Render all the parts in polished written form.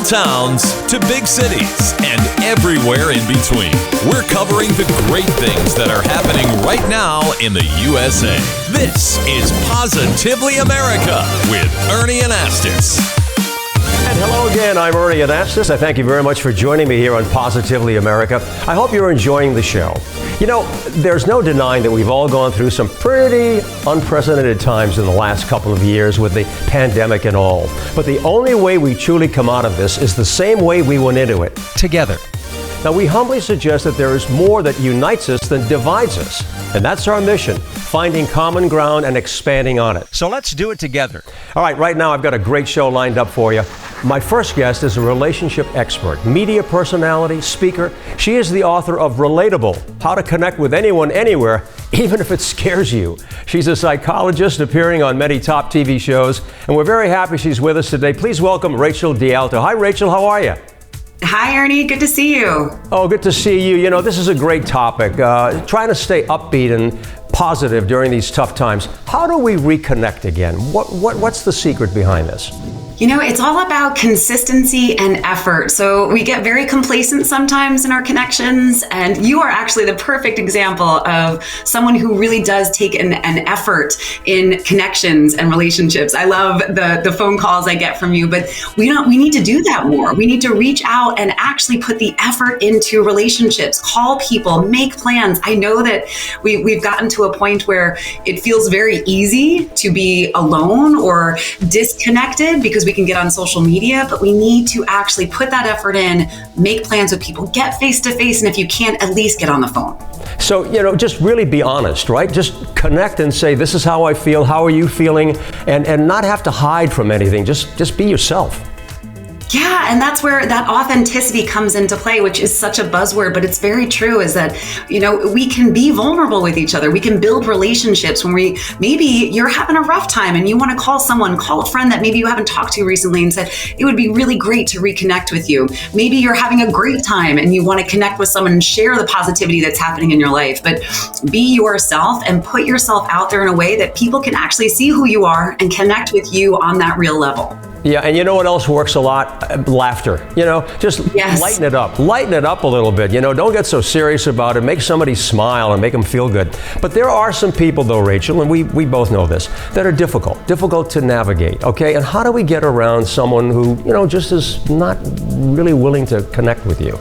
small towns to big cities and everywhere in between. We're covering the great things that are happening right now in the USA. This is Positively America with Ernie Anastas. And hello again, I'm Ernie Anastas. I thank you very much for joining me here on Positively America. I hope you're enjoying the show. You know, there's no denying that we've all gone through some pretty unprecedented times in the last couple of years with the pandemic and all. But the only way we truly come out of this is the same way we went into it, together. Now, we humbly suggest that there is more that unites us than divides us. And that's our mission, finding common ground and expanding on it. So let's do it together. All right, right now I've got a great show lined up for you. My first guest is a relationship expert, media personality, speaker. She is the author of Relatable, How to Connect with Anyone, Anywhere, even if it scares you. She's a psychologist appearing on many top TV shows, and we're very happy she's with us today. Please welcome Rachel Dealto. Hi, Rachel, how are you? Hi, Ernie. Good to see you. Oh, good to see you. You know, this is a great topic. Trying to stay upbeat and positive during these tough times. How do we reconnect again? What's the secret behind this? You know, it's all about consistency and effort. So we get very complacent sometimes in our connections, and you are actually the perfect example of someone who really does take an effort in connections and relationships. I love the phone calls I get from you, but we need to do that more. We need to reach out and actually put the effort into relationships, call people, make plans. I know that we've gotten to a point where it feels very easy to be alone or disconnected because we can get on social media, but we need to actually put that effort in, make plans with people, get face to face, and if you can't, at least get on the phone. So, you know, just really be honest, right? Just connect and say, this is how I feel, how are you feeling? And not have to hide from anything, just be yourself. Yeah, and that's where that authenticity comes into play, which is such a buzzword, but it's very true, is that, you know, we can be vulnerable with each other. We can build relationships when maybe you're having a rough time and you want to call a friend that maybe you haven't talked to recently and said, it would be really great to reconnect with you. Maybe you're having a great time and you want to connect with someone and share the positivity that's happening in your life. But be yourself and put yourself out there in a way that people can actually see who you are and connect with you on that real level. Yeah, and you know what else works a lot? Laughter. You know, just lighten it up. Lighten it up a little bit. You know, don't get so serious about it. Make somebody smile and make them feel good. But there are some people, though, Rachel, and we both know this, that are difficult to navigate, okay? And how do we get around someone who, you know, just is not really willing to connect with you?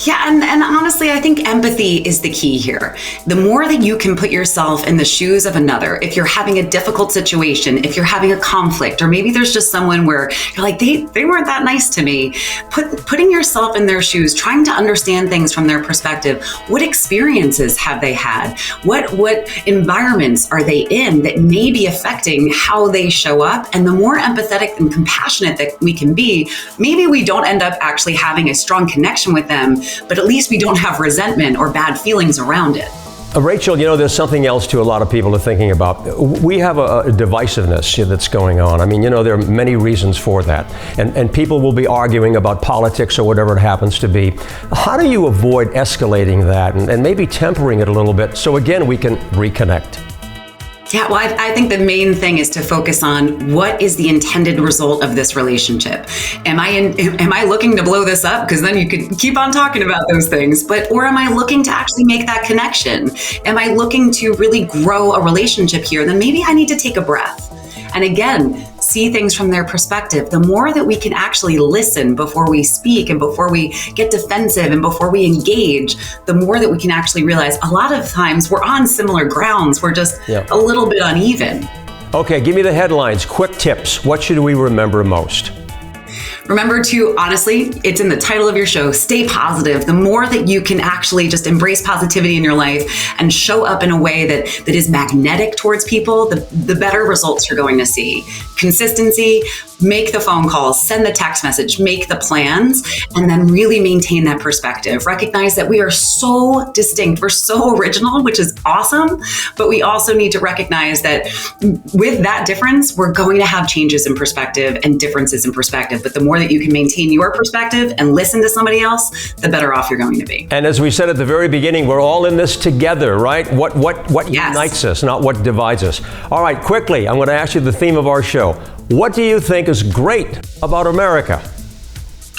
Yeah, and honestly, I think empathy is the key here. The more that you can put yourself in the shoes of another, if you're having a difficult situation, if you're having a conflict, or maybe there's just someone where you're like, they weren't that nice to me, putting yourself in their shoes, trying to understand things from their perspective. What experiences have they had? What environments are they in that may be affecting how they show up? And the more empathetic and compassionate that we can be, maybe we don't end up actually having a strong connection with them, but at least we don't have resentment or bad feelings around it. Rachel, you know, there's something else too a lot of people are thinking about. We have a divisiveness that's going on. I mean, you know, there are many reasons for that. And people will be arguing about politics or whatever it happens to be. How do you avoid escalating that and maybe tempering it a little bit so, again, we can reconnect? Yeah, well, I think the main thing is to focus on what is the intended result of this relationship. Am I looking to blow this up? Because then you could keep on talking about those things. Or am I looking to actually make that connection? Am I looking to really grow a relationship here? Then maybe I need to take a breath. And again, see things from their perspective. The more that we can actually listen before we speak and before we get defensive and before we engage, the more that we can actually realize a lot of times we're on similar grounds. We're just a little bit uneven. Okay, give me the headlines. Quick tips. What should we remember most? Remember to, honestly, it's in the title of your show, stay positive. The more that you can actually just embrace positivity in your life and show up in a way that is magnetic towards people, the better results you're going to see. Consistency, make the phone calls, send the text message, make the plans, and then really maintain that perspective. Recognize that we are so distinct. We're so original, which is awesome, but we also need to recognize that with that difference, we're going to have changes in perspective and differences in perspective. But the more that you can maintain your perspective and listen to somebody else, the better off you're going to be. And as we said at the very beginning, we're all in this together, right? What unites us, not what divides us. All right, quickly, I'm going to ask you the theme of our show. What do you think is great about America?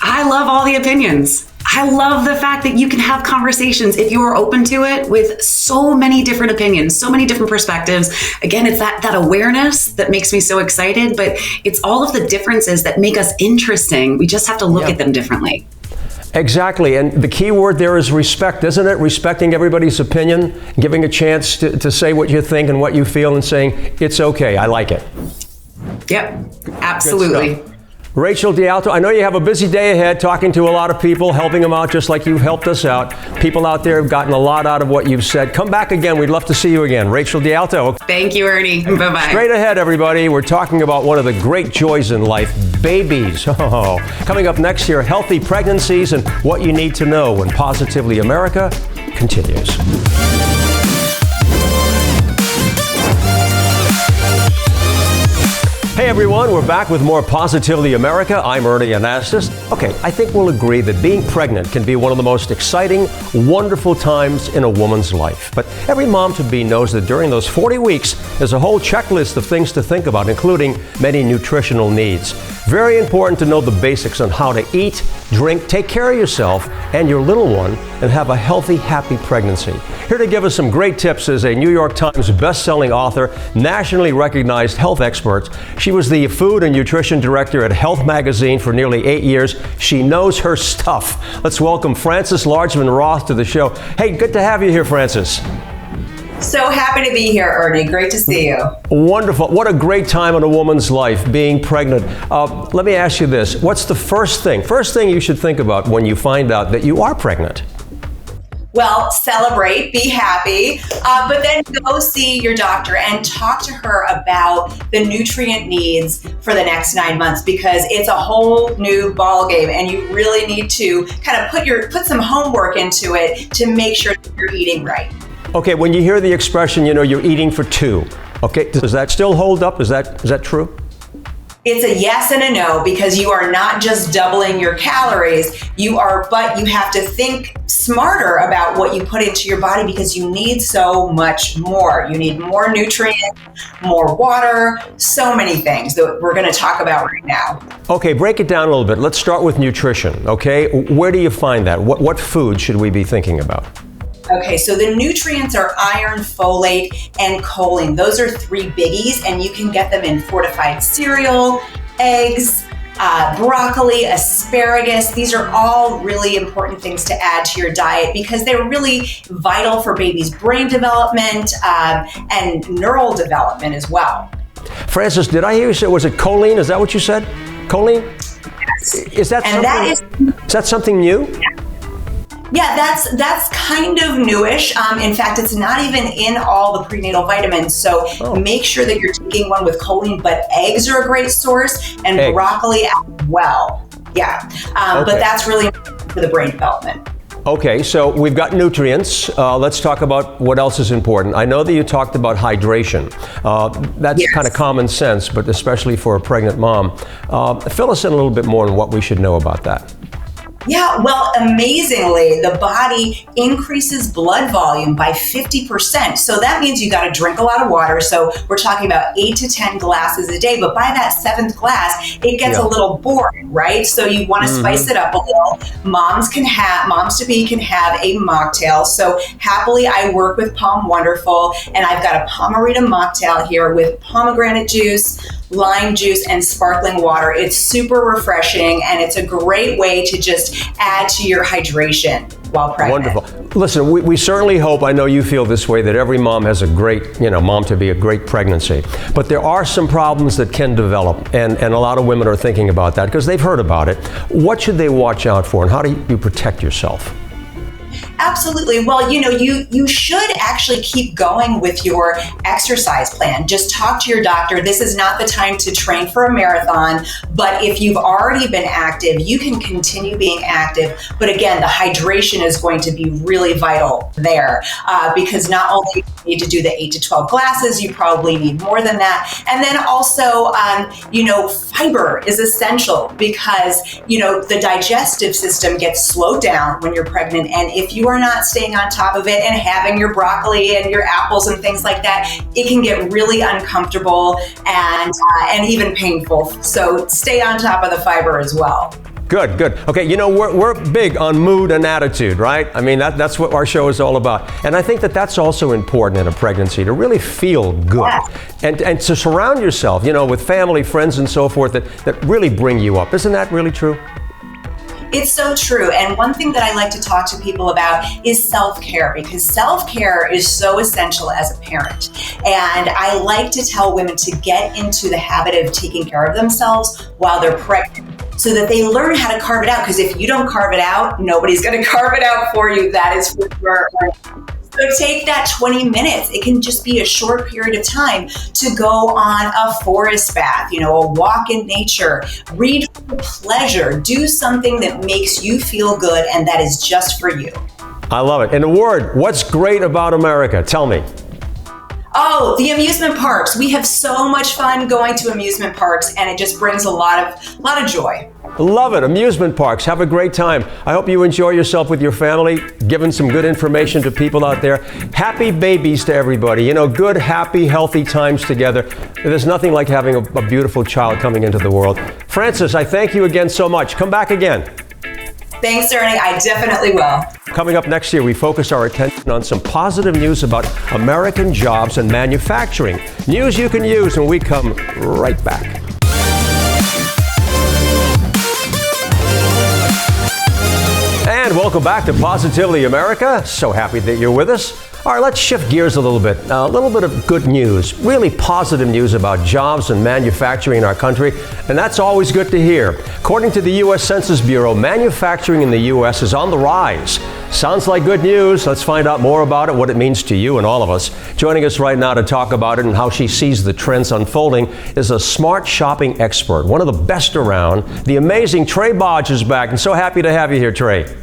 I love all the opinions. I love the fact that you can have conversations if you are open to it with so many different opinions, so many different perspectives. Again, it's that awareness that makes me so excited, but it's all of the differences that make us interesting. We just have to look at them differently. Exactly. And the key word there is respect, isn't it? Respecting everybody's opinion, giving a chance to say what you think and what you feel and saying, it's okay, I like it. Yep, absolutely. Rachel Dealto, I know you have a busy day ahead talking to a lot of people, helping them out just like you've helped us out. People out there have gotten a lot out of what you've said. Come back again. We'd love to see you again. Rachel Dealto. Thank you, Ernie. Bye-bye. Straight ahead, everybody. We're talking about one of the great joys in life, babies. Oh. Coming up next here, healthy pregnancies and what you need to know when Positively America continues. Hey everyone, we're back with more Positively America. I'm Ernie Anastas. Okay, I think we'll agree that being pregnant can be one of the most exciting, wonderful times in a woman's life. But every mom-to-be knows that during those 40 weeks, there's a whole checklist of things to think about, including many nutritional needs. Very important to know the basics on how to eat, drink, take care of yourself and your little one, and have a healthy, happy pregnancy. Here to give us some great tips is a New York Times best-selling author, nationally recognized health expert. She was the food and nutrition director at Health Magazine for nearly 8 years. She knows her stuff. Let's welcome Frances Largeman Roth to the show. Hey, good to have you here, Frances. So happy to be here, Ernie. Great to see you. Wonderful. What a great time in a woman's life, being pregnant. Let me ask you this. What's the first thing you should think about when you find out that you are pregnant? Well, celebrate, be happy, but then go see your doctor and talk to her about the nutrient needs for the next 9 months, because it's a whole new ball game and you really need to kind of put some homework into it to make sure that you're eating right. Okay, when you hear the expression, you're eating for two, okay, does that still hold up? Is that true? It's a yes and a no, because you are not just doubling your calories, but you have to think smarter about what you put into your body, because you need so much more. You need more nutrients, more water, so many things that we're going to talk about right now. Okay, break it down a little bit. Let's start with nutrition, okay? Where do you find that? What food should we be thinking about? Okay, so the nutrients are iron, folate, and choline. Those are 3 biggies, and you can get them in fortified cereal, eggs, broccoli, asparagus. These are all really important things to add to your diet because they're really vital for baby's brain development and neural development as well. Frances, did I hear you say, was it choline? Is that what you said? Choline? Yes. Is that something new? Yeah, that's kind of newish. In fact, it's not even in all the prenatal vitamins. So make sure that you're taking one with choline, but eggs are a great source and broccoli as well. Yeah, but that's really important for the brain development. Okay, so we've got nutrients. Let's talk about what else is important. I know that you talked about hydration. That's kind of common sense, but especially for a pregnant mom. Fill us in a little bit more on what we should know about that. Yeah, well, amazingly, the body increases blood volume by 50%. So that means you got to drink a lot of water. So we're talking about 8 to 10 glasses a day. But by that 7th glass, it gets a little boring, right? So you want to spice it up a little. Moms to be can have a mocktail. So happily, I work with Palm Wonderful, and I've got a Pomerita mocktail here with pomegranate juice, lime juice, and sparkling water. It's super refreshing, and it's a great way to just add to your hydration while pregnant. Wonderful. Listen, we certainly hope, I know you feel this way, that every mom has a great, mom-to-be, a great pregnancy. But there are some problems that can develop, and a lot of women are thinking about that because they've heard about it. What should they watch out for, and how do you protect yourself? Absolutely. Well, you should actually keep going with your exercise plan. Just talk to your doctor. This is not the time to train for a marathon, but if you've already been active, you can continue being active. But again, the hydration is going to be really vital there because not only do you need to do the 8 to 12 glasses, you probably need more than that. And then also, fiber is essential because, the digestive system gets slowed down when you're pregnant. And if you are not staying on top of it and having your broccoli and your apples and things like that, it can get really uncomfortable and even painful. So stay on top of the fiber as well. Good, good. Okay, you know, we're big on mood and attitude, right? I mean, that's what our show is all about. And I think that that's also important in a pregnancy, to really feel good. And to surround yourself, you know, with family, friends, and so forth that really bring you up. Isn't that really true? It's so true. And one thing that I like to talk to people about is self-care, because self-care is so essential as a parent. And I like to tell women to get into the habit of taking care of themselves while they're pregnant, so that they learn how to carve it out. Because if you don't carve it out, nobody's going to carve it out for you. That is for sure. So take that 20 minutes. It can just be a short period of time to go on a forest bath, you know, a walk in nature, read for pleasure, do something that makes you feel good and that is just for you. I love it. In a word, what's great about America? Tell me. Oh, the amusement parks. We have so much fun going to amusement parks, and it just brings a lot of joy. Love it. Amusement parks. Have a great time. I hope you enjoy yourself with your family, giving some good information to people out there. Happy babies to everybody. You know, good, happy, healthy times together. There's nothing like having a beautiful child coming into the world. Frances, I thank you again so much. Come back again. Thanks, Ernie. I definitely will. Coming up next year, we focus our attention on some positive news about American jobs and manufacturing. News you can use when we come right back. And welcome back to Positively America. So happy that you're with us. All right, let's shift gears a little bit. A little bit of good news, really positive news about jobs and manufacturing in our country, and that's always good to hear. According to the U.S. Census Bureau, manufacturing in the U.S. is on the rise. Sounds like good news. Let's find out more about it, what it means to you and all of us. Joining us right now to talk about it and how she sees the trends unfolding is a smart shopping expert, one of the best around. The amazing Trae Bodge is back, and so happy to have you here, Trae.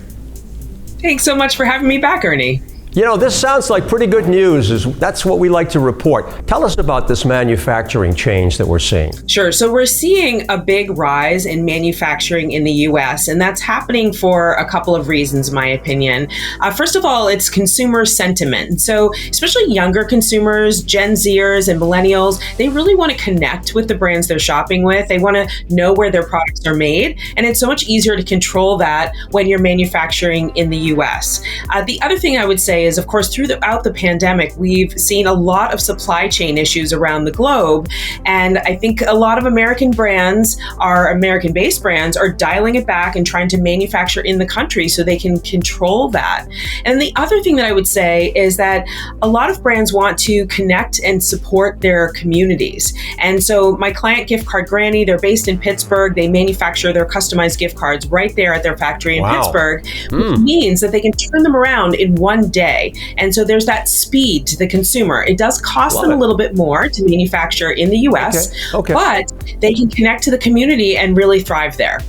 Thanks so much for having me back, Ernie. You know, this sounds like pretty good news. That's what we like to report. Tell us about this manufacturing change that we're seeing. Sure. So we're seeing a big rise in manufacturing in the U.S., and that's happening for a couple of reasons, in my opinion. First of all, it's consumer sentiment. So especially younger consumers, Gen Zers and millennials, they really want to connect with the brands they're shopping with. They want to know where their products are made, and it's so much easier to control that when you're manufacturing in the U.S. The other thing I would say is, of course, throughout the pandemic, we've seen a lot of supply chain issues around the globe. And I think a lot of American brands, our American-based brands, are dialing it back and trying to manufacture in the country so they can control that. And the other thing that I would say is that a lot of brands want to connect and support their communities. And so my client, Gift Card Granny, they're based in Pittsburgh. They manufacture their customized gift cards right there at their factory in Pittsburgh, which means that they can turn them around in one day. And so there's that speed to the consumer. It does cost them a little bit more to manufacture in the US, but they can connect to the community and really thrive there.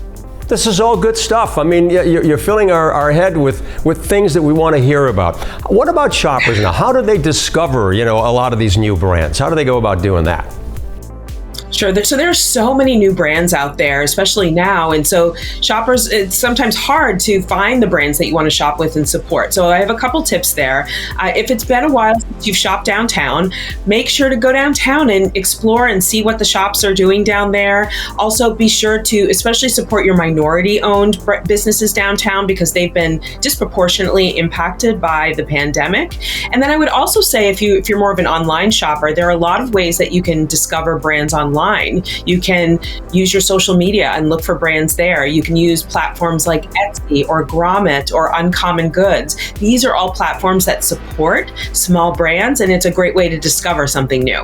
This is all good stuff. I mean, you're filling our head with things that we want to hear about. What about shoppers now? How do they discover, you know, a lot of these new brands? How do they go about doing that? Sure. So there are so many new brands out there, especially now. And so shoppers, it's sometimes hard to find the brands that you want to shop with and support. So I have a couple tips there. If it's been a while since you've shopped downtown, make sure to go downtown and explore and see what the shops are doing down there. Also, be sure to especially support your minority-owned businesses downtown because they've been disproportionately impacted by the pandemic. And then I would also say if you're more of an online shopper, there are a lot of ways that you can discover brands online. You can use your social media and look for brands there. You can use platforms like Etsy or Grommet or Uncommon Goods. These are all platforms that support small brands, and it's a great way to discover something new.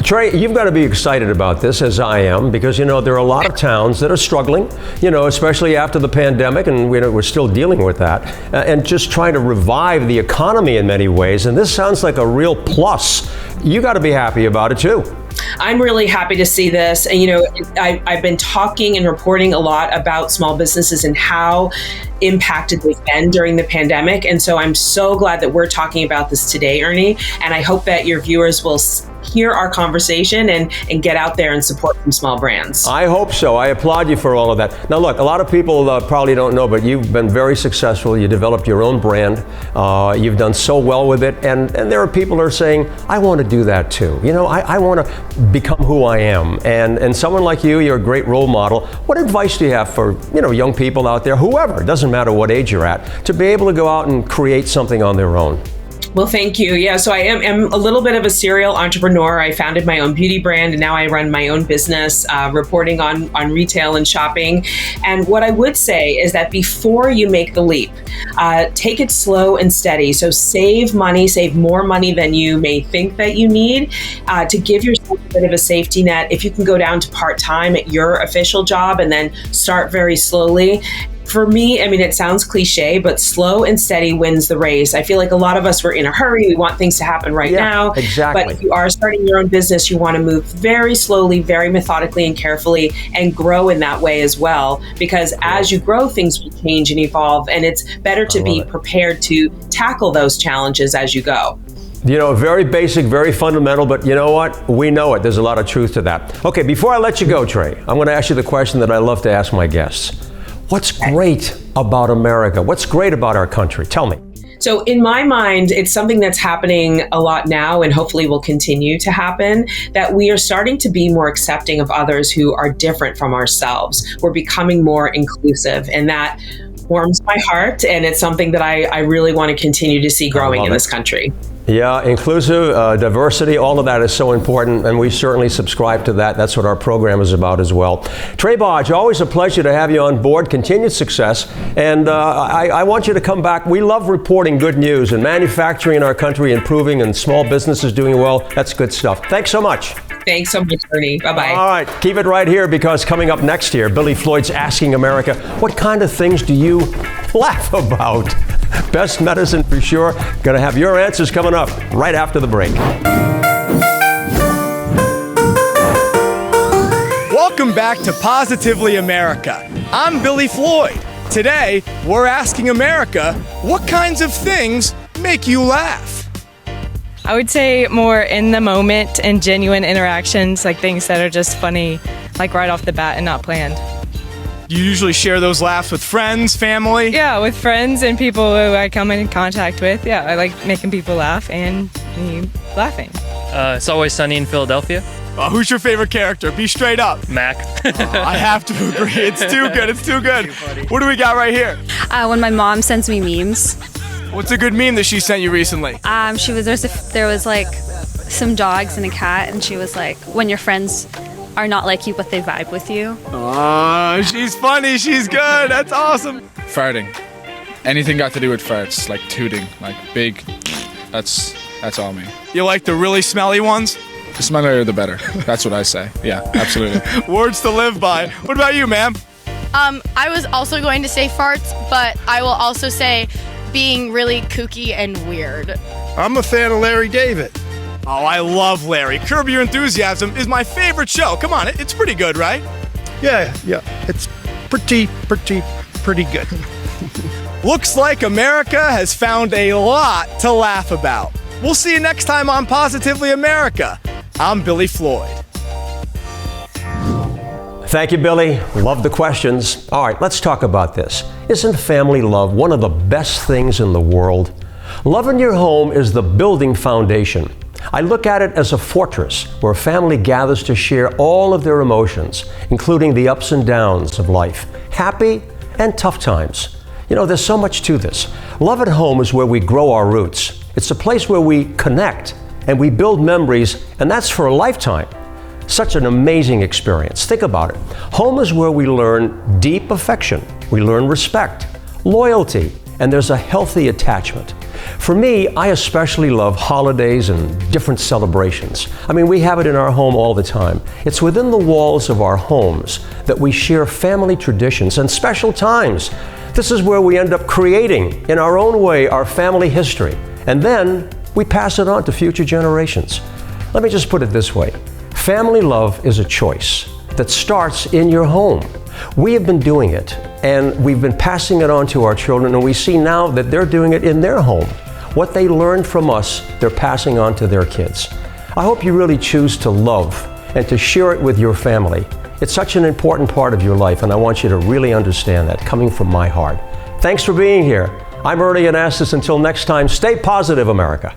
Trae, you've got to be excited about this, as I am, because, you know, there are a lot of towns that are struggling, you know, especially after the pandemic, and we're still dealing with that, and just trying to revive the economy in many ways. And this sounds like a real plus. You got to be happy about it, too. I'm really happy to see this. And, you know, I've been talking and reporting a lot about small businesses and how impacted they've been during the pandemic. And so I'm so glad that we're talking about this today, Ernie. And I hope that your viewers will hear our conversation and get out there and support some small brands. I hope so. I applaud you for all of that. Now look, a lot of people probably don't know, but you've been very successful. You developed your own brand. You've done so well with it. And there are people that are saying, I want to do that too. You know, I want to become who I am. And someone like you, you're a great role model. What advice do you have for, young people out there, whoever, doesn't matter what age you're at, to be able to go out and create something on their own? Well, thank you. Yeah, so I am a little bit of a serial entrepreneur. I founded my own beauty brand, and now I run my own business, reporting on retail and shopping. And what I would say is that before you make the leap, take it slow and steady. So save money, save more money than you may think that you need, to give yourself a bit of a safety net. If you can go down to part-time at your official job and then start very slowly. For me, I mean, it sounds cliche, but slow and steady wins the race. I feel like a lot of us were in a hurry. We want things to happen right now. Exactly. But if you are starting your own business, you want to move very slowly, very methodically and carefully, and grow in that way as well. Because as you grow, things will change and evolve, and it's better to be prepared to tackle those challenges as you go. Very basic, very fundamental, but you know what? We know it. There's a lot of truth to that. Okay, before I let you go, Trae, I'm going to ask you the question that I love to ask my guests. What's great about America? What's great about our country? Tell me. So in my mind, it's something that's happening a lot now and hopefully will continue to happen, that we are starting to be more accepting of others who are different from ourselves. We're becoming more inclusive, and that warms my heart, and it's something that I really want to continue to see growing in this country. Yeah, inclusive, diversity, all of that is so important, and we certainly subscribe to that. That's what our program is about as well. Trae Bodge, always a pleasure to have you on board. Continued success, and I want you to come back. We love reporting good news, and manufacturing in our country improving and small businesses doing well. That's good stuff. Thanks so much. Thanks so much, Ernie. Bye-bye. All right, keep it right here, because coming up next year, Billy Floyd's Asking America, what kind of things do you laugh about? Best medicine for sure. Going to have your answers coming up right after the break. Welcome back to Positively America. I'm Billy Floyd. Today, we're asking America, what kinds of things make you laugh? I would say more in the moment and genuine interactions, like things that are just funny, like right off the bat and not planned. You usually share those laughs with friends, family? Yeah, with friends and people who I come in contact with. Yeah, I like making people laugh and me laughing. It's Always Sunny in Philadelphia. Who's your favorite character? Be straight up. Mac. I have to agree. It's too good. It's too good. What do we got right here? When my mom sends me memes. What's a good meme that she sent you recently? There was like some dogs and a cat, and she was like, when your friends are not like you, but they vibe with you. Oh, she's funny. She's good. That's awesome. Farting. Anything got to do with farts, like tooting, like big. That's all me. You like the really smelly ones? The smellier the better. That's what I say. Yeah, absolutely. Words to live by. What about you, ma'am? I was also going to say farts, but I will also say being really kooky and weird. I'm a fan of Larry David. Oh, I love Larry. Curb Your Enthusiasm is my favorite show. Come on, it's pretty good, right? Yeah, it's pretty good. Looks like America has found a lot to laugh about. We'll see you next time on Positively America. I'm Billy Floyd. Thank you, Billy. Love the questions. All right, let's talk about this. Isn't family love one of the best things in the world? Love in your home is the building foundation. I look at it as a fortress where family gathers to share all of their emotions, including the ups and downs of life, happy and tough times. There's so much to this. Love at home is where we grow our roots. It's a place where we connect and we build memories, and that's for a lifetime. Such an amazing experience. Think about it. Home is where we learn deep affection. We learn respect, loyalty, and there's a healthy attachment. For me, I especially love holidays and different celebrations. I mean, we have it in our home all the time. It's within the walls of our homes that we share family traditions and special times. This is where we end up creating, in our own way, our family history. And then we pass it on to future generations. Let me just put it this way. Family love is a choice that starts in your home. We have been doing it, and we've been passing it on to our children, and we see now that they're doing it in their home. What they learned from us, they're passing on to their kids. I hope you really choose to love and to share it with your family. It's such an important part of your life, and I want you to really understand that, coming from my heart. Thanks for being here. I'm Ernie Anastas. Until next time, stay positive, America.